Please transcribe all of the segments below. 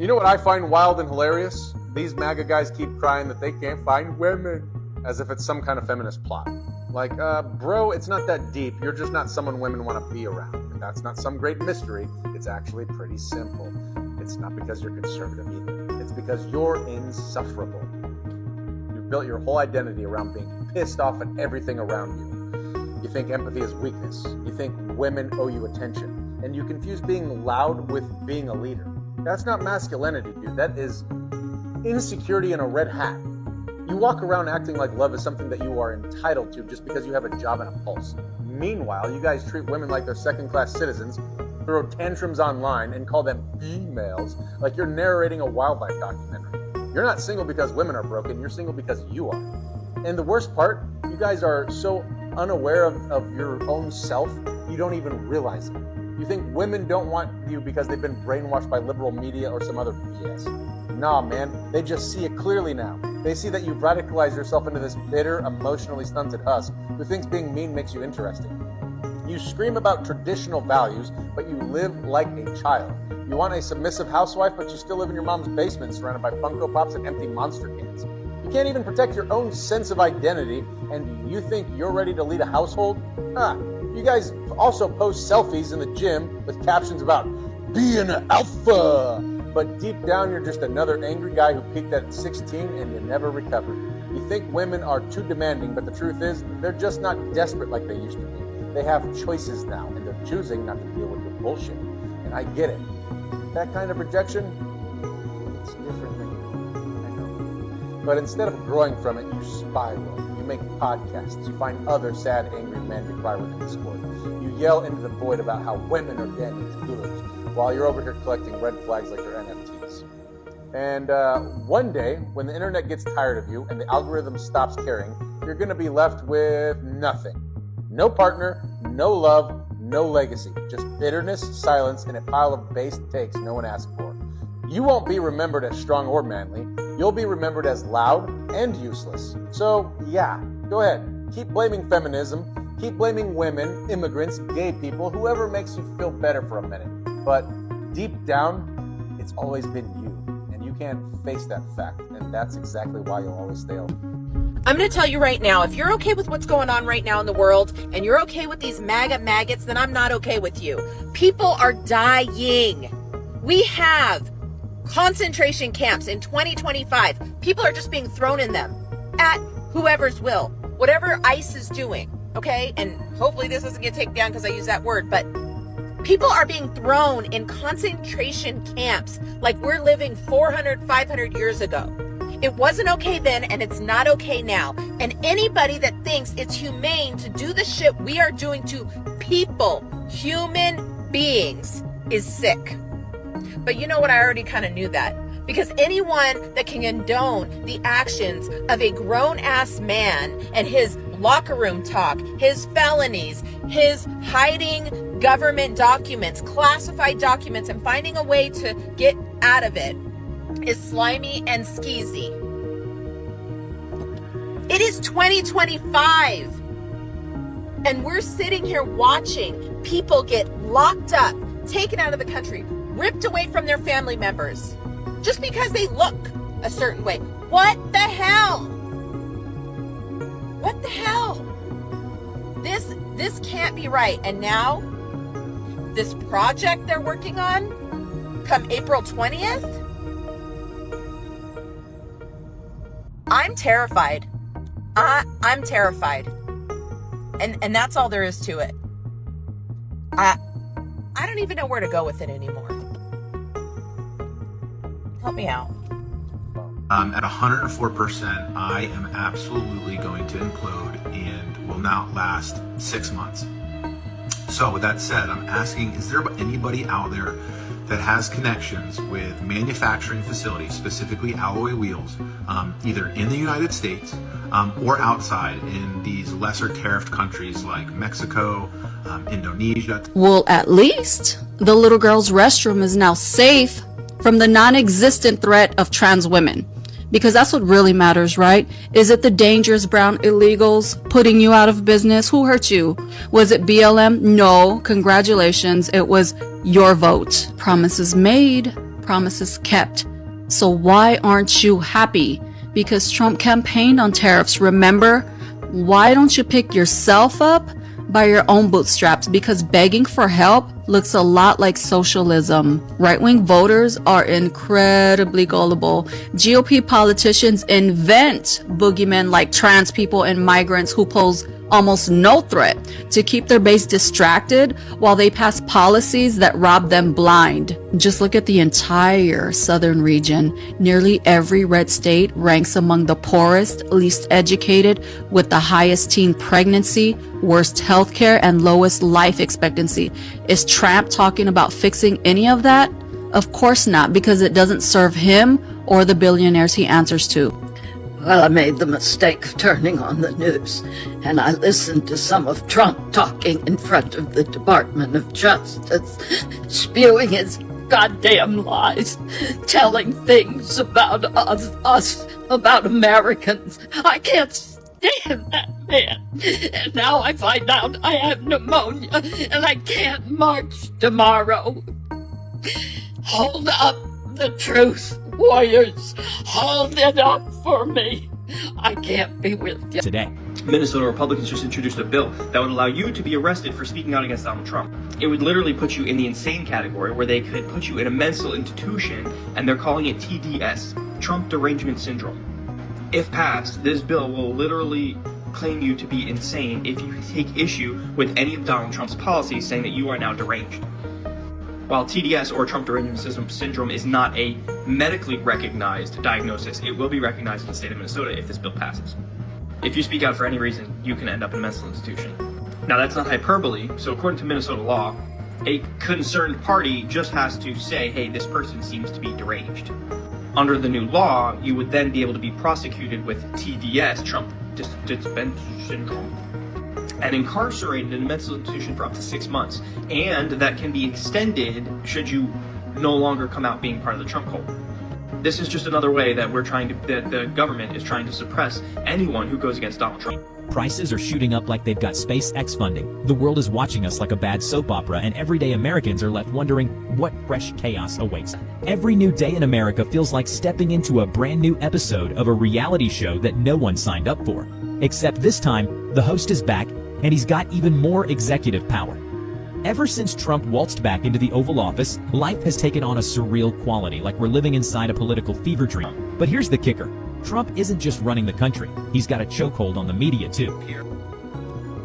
You know what I find wild and hilarious? These MAGA guys keep crying that they can't find women, as if it's some kind of feminist plot. Like, bro, it's not that deep. You're just not someone women want to be around. And that's not some great mystery. It's actually pretty simple. It's not because you're conservative either. It's because you're insufferable. You've built your whole identity around being pissed off at everything around you. You think empathy is weakness. You think women owe you attention. And you confuse being loud with being a leader. That's not masculinity, dude. That is insecurity in a red hat. You walk around acting like love is something that you are entitled to just because you have a job and a pulse. Meanwhile, you guys treat women like they're second-class citizens, throw tantrums online, and call them females like you're narrating a wildlife documentary. You're not single because women are broken. You're single because you are. And the worst part, you guys are so unaware of your own self, you don't even realize it. You think women don't want you because they've been brainwashed by liberal media or some other BS. Nah, man, they just see it clearly now. They see that you've radicalized yourself into this bitter, emotionally stunted husk who thinks being mean makes you interesting. You scream about traditional values, but you live like a child. You want a submissive housewife, but you still live in your mom's basement surrounded by Funko Pops and empty Monster cans. You can't even protect your own sense of identity, and you think you're ready to lead a household? You guys also post selfies in the gym with captions about being an alpha. But deep down, you're just another angry guy who peaked at 16 and you never recovered. You think women are too demanding, but the truth is, they're just not desperate like they used to be. They have choices now, and they're choosing not to deal with your bullshit. And I get it. That kind of rejection, it's different than you. I know. But instead of growing from it, you spiral. You make podcasts. You find other sad, angry men to cry with in Discord. You yell into the void about how women are damaged goods, while you're over here collecting red flags like they're NFTs. And one day, when the internet gets tired of you and the algorithm stops caring, you're going to be left with nothing. No partner, no love, no legacy. Just bitterness, silence, and a pile of base takes no one asked for. You won't be remembered as strong or manly. You'll be remembered as loud and useless. So, yeah, go ahead. Keep blaming feminism. Keep blaming women, immigrants, gay people, whoever makes you feel better for a minute. But deep down, it's always been you, and you can't face that fact, and that's exactly why you'll always stay alone. I'm going to tell you right now, if you're okay with what's going on right now in the world, and you're okay with these MAGA maggots, then I'm not okay with you. People are dying. We have concentration camps in 2025. People are just being thrown in them at whoever's will, whatever ICE is doing, okay? And hopefully this doesn't get taken down because I use that word, but people are being thrown in concentration camps like we're living 400, 500 years ago. It wasn't okay then, and it's not okay now. And anybody that thinks it's humane to do the shit we are doing to people, human beings, is sick. But you know what? I already kind of knew that. Because anyone that can condone the actions of a grown-ass man and his locker room talk, his felonies, his hiding government documents, classified documents, and finding a way to get out of it is slimy and skeezy. It is 2025. And we're sitting here watching people get locked up, taken out of the country, ripped away from their family members, just because they look a certain way. What the hell? What the hell? This can't be right. And now, this project they're working on, come April 20th, I'm terrified. I'm terrified. And that's all there is to it. I don't even know where to go with it anymore. Help me out. At 104%, I am absolutely going to implode and will not last 6 months. So with that said, I'm asking, is there anybody out there that has connections with manufacturing facilities, specifically alloy wheels, either in the United States or outside in these lesser tariffed countries like Mexico, Indonesia? Well, at least the little girl's restroom is now safe from the non-existent threat of trans women. Because that's what really matters, right? Is it the dangerous brown illegals putting you out of business? Who hurt you? Was it BLM? No, congratulations. It was your vote. Promises made, promises kept. So why aren't you happy? Because Trump campaigned on tariffs, remember? Why don't you pick yourself up by your own bootstraps? Because begging for help looks a lot like socialism. Right-wing voters are incredibly gullible. GOP politicians invent boogeymen like trans people and migrants who pose almost no threat to keep their base distracted while they pass policies that rob them blind. Just look at the entire southern region. Nearly every red state ranks among the poorest, least educated, with the highest teen pregnancy, worst healthcare, and lowest life expectancy. Is Trump talking about fixing any of that? Of course not, because it doesn't serve him or the billionaires he answers to. Well, I made the mistake of turning on the news, and I listened to some of Trump talking in front of the Department of Justice, spewing his goddamn lies, telling things about us, about Americans. I can't stand that man. And now I find out I have pneumonia, and I can't march tomorrow. Hold up the truth, warriors. Hold it up for me. I can't be with you today. Minnesota Republicans just introduced a bill that would allow you to be arrested for speaking out against Donald Trump. It would literally put you in the insane category, where they could put you in a mental institution, and they're calling it TDS, Trump Derangement Syndrome. If passed, this bill will literally claim you to be insane if you take issue with any of Donald Trump's policies, saying that you are now deranged. While TDS, or Trump Derangement Syndrome, is not a medically recognized diagnosis, it will be recognized in the state of Minnesota if this bill passes. If you speak out for any reason, you can end up in a mental institution. Now, that's not hyperbole, so according to Minnesota law, a concerned party just has to say, hey, this person seems to be deranged. Under the new law, you would then be able to be prosecuted with TDS, Trump Derangement Syndrome, and incarcerated in a mental institution for up to 6 months. And that can be extended should you no longer come out being part of the Trump cult. This is just another way that the government is trying to suppress anyone who goes against Donald Trump. Prices are shooting up like they've got SpaceX funding. The world is watching us like a bad soap opera, and everyday Americans are left wondering what fresh chaos awaits. Every new day in America feels like stepping into a brand new episode of a reality show that no one signed up for. Except this time, the host is back, and he's got even more executive power. Ever since Trump waltzed back into the Oval Office, life has taken on a surreal quality, like we're living inside a political fever dream. But here's the kicker. Trump isn't just running the country. He's got a chokehold on the media, too.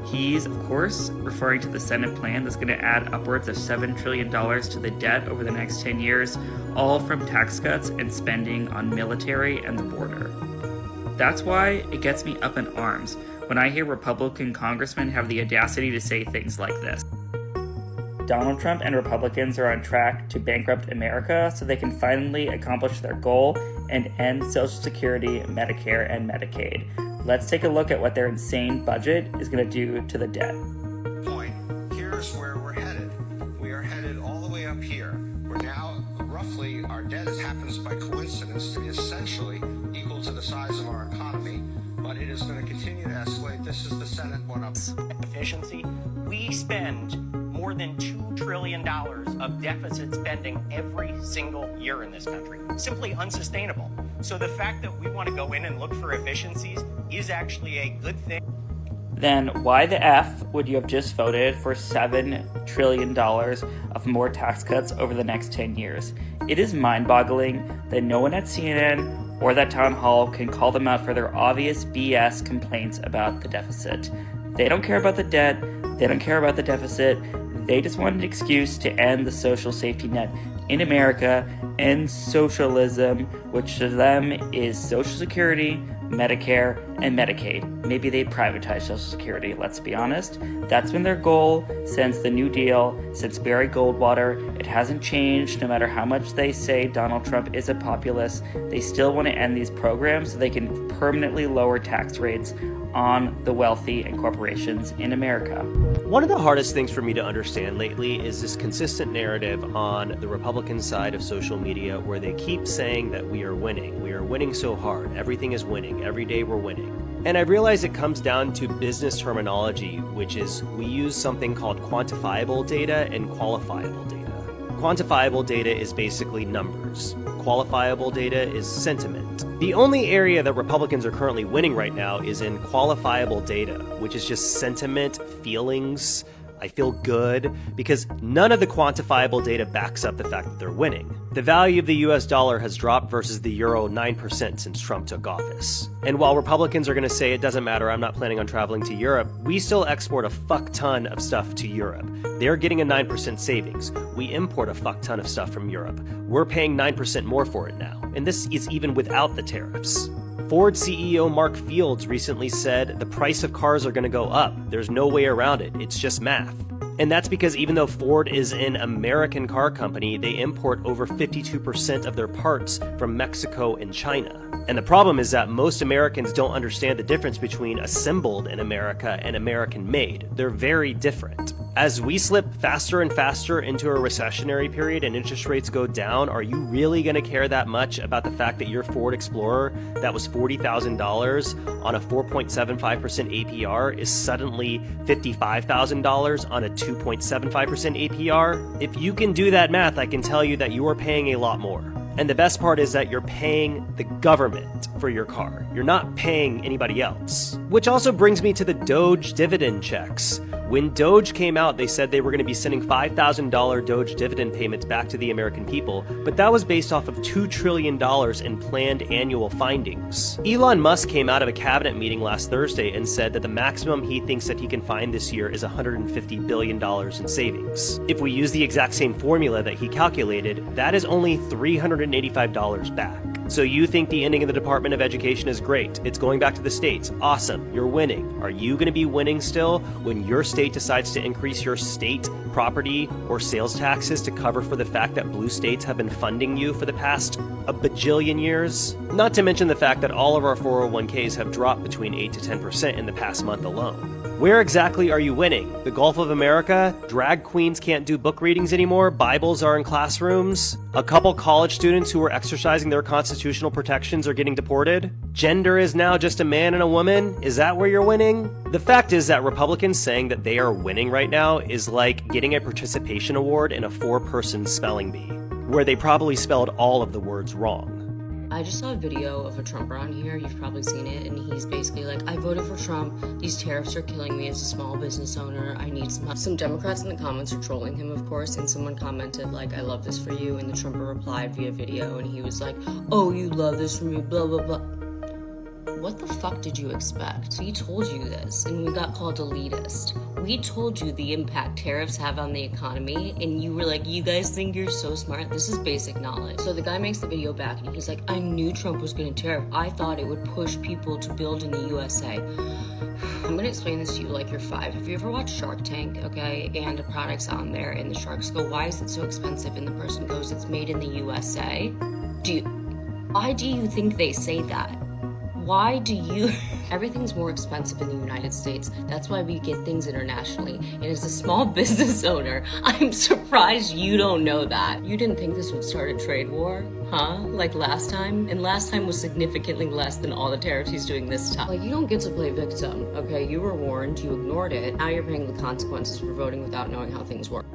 He's, of course, referring to the Senate plan that's going to add upwards of $7 trillion to the debt over the next 10 years, all from tax cuts and spending on military and the border. That's why it gets me up in arms when I hear Republican congressmen have the audacity to say things like this. Donald Trump and Republicans are on track to bankrupt America so they can finally accomplish their goal and end Social Security, Medicare, and Medicaid. Let's take a look at what their insane budget is going to do to the debt. Point. Here's where we're headed. We are headed all the way up here. We're now roughly, our debt happens by coincidence to be essentially equal to the size of our economy, but it is going to continue to escalate. This is the Senate one up. Efficiency. We spend more than $2 trillion of deficit spending every single year in this country. Simply unsustainable. So the fact that we want to go in and look for efficiencies is actually a good thing. Then why the F would you have just voted for $7 trillion of more tax cuts over the next 10 years? It is mind-boggling that no one at CNN or that town hall can call them out for their obvious BS complaints about the deficit. They don't care about the debt. They don't care about the deficit. They just want an excuse to end the social safety net in America, end socialism, which to them is Social Security, Medicare, and Medicaid. Maybe they privatize Social Security, let's be honest. That's been their goal since the New Deal, since Barry Goldwater. It hasn't changed no matter how much they say Donald Trump is a populist. They still want to end these programs so they can permanently lower tax rates on the wealthy and corporations in America. One of the hardest things for me to understand lately is this consistent narrative on the Republican side of social media where they keep saying that we are winning. We are winning so hard. Everything is winning. Every day we're winning. And I realize it comes down to business terminology, which is we use something called quantifiable data and qualifiable data. Quantifiable data is basically numbers. Qualifiable data is sentiment. The only area that Republicans are currently winning right now is in qualifiable data, which is just sentiment, feelings, I feel good, because none of the quantifiable data backs up the fact that they're winning. The value of the US dollar has dropped versus the euro 9% since Trump took office. And while Republicans are going to say it doesn't matter, I'm not planning on traveling to Europe, we still export a fuck ton of stuff to Europe. They're getting a 9% savings. We import a fuck ton of stuff from Europe. We're paying 9% more for it now. And this is even without the tariffs. Ford CEO Mark Fields recently said the price of cars are going to go up. There's no way around it. It's just math. And that's because even though Ford is an American car company, they import over 52% of their parts from Mexico and China. And the problem is that most Americans don't understand the difference between assembled in America and American made. They're very different. As we slip faster and faster into a recessionary period and interest rates go down, are you really going to care that much about the fact that your Ford Explorer that was $40,000 on a 4.75% APR is suddenly $55,000 on a 2.75% APR? If you can do that math, I can tell you that you are paying a lot more. And the best part is that you're paying the government for your car. You're not paying anybody else. Which also brings me to the Doge dividend checks. When Doge came out, they said they were going to be sending $5,000 Doge dividend payments back to the American people, but that was based off of $2 trillion in planned annual findings. Elon Musk came out of a cabinet meeting last Thursday and said that the maximum he thinks that he can find this year is $150 billion in savings. If we use the exact same formula that he calculated, that is only $385 back. So you think the ending of the Department of Education is great. It's going back to the states. Awesome. You're winning. Are you going to be winning still when your state decides to increase your state property or sales taxes to cover for the fact that blue states have been funding you for the past a bajillion years? Not to mention the fact that all of our 401ks have dropped between 8 to 10% in the past month alone. Where exactly are you winning? The Gulf of America? Drag queens can't do book readings anymore? Bibles are in classrooms? A couple college students who were exercising their constitutional protections are getting deported? Gender is now just a man and a woman? Is that where you're winning? The fact is that Republicans saying that they are winning right now is like getting a participation award in a 4-person spelling bee, where they probably spelled all of the words wrong. I just saw a video of a Trumper on here, you've probably seen it, and he's basically like, I voted for Trump, these tariffs are killing me as a small business owner, I need some help. Some Democrats in the comments are trolling him, of course, and someone commented like, I love this for you, and the Trumper replied via video, and he was like, oh, you love this for me, blah, blah, blah. What the fuck did you expect? We told you this, and we got called elitist. We told you the impact tariffs have on the economy, and you were like, you guys think you're so smart? This is basic knowledge. So the guy makes the video back, and he's like, I knew Trump was gonna tariff. I thought it would push people to build in the USA. I'm gonna explain this to you like you're 5. Have you ever watched Shark Tank, okay? And a product's on there, and the sharks go, why is it so expensive? And the person goes, it's made in the USA. Why do you think they say that? Why do you... Everything's more expensive in the United States. That's why we get things internationally. And as a small business owner, I'm surprised you don't know that. You didn't think this would start a trade war, huh? Like last time? And last time was significantly less than all the tariffs he's doing this time. Like, you don't get to play victim, okay? You were warned, you ignored it. Now you're paying the consequences for voting without knowing how things work.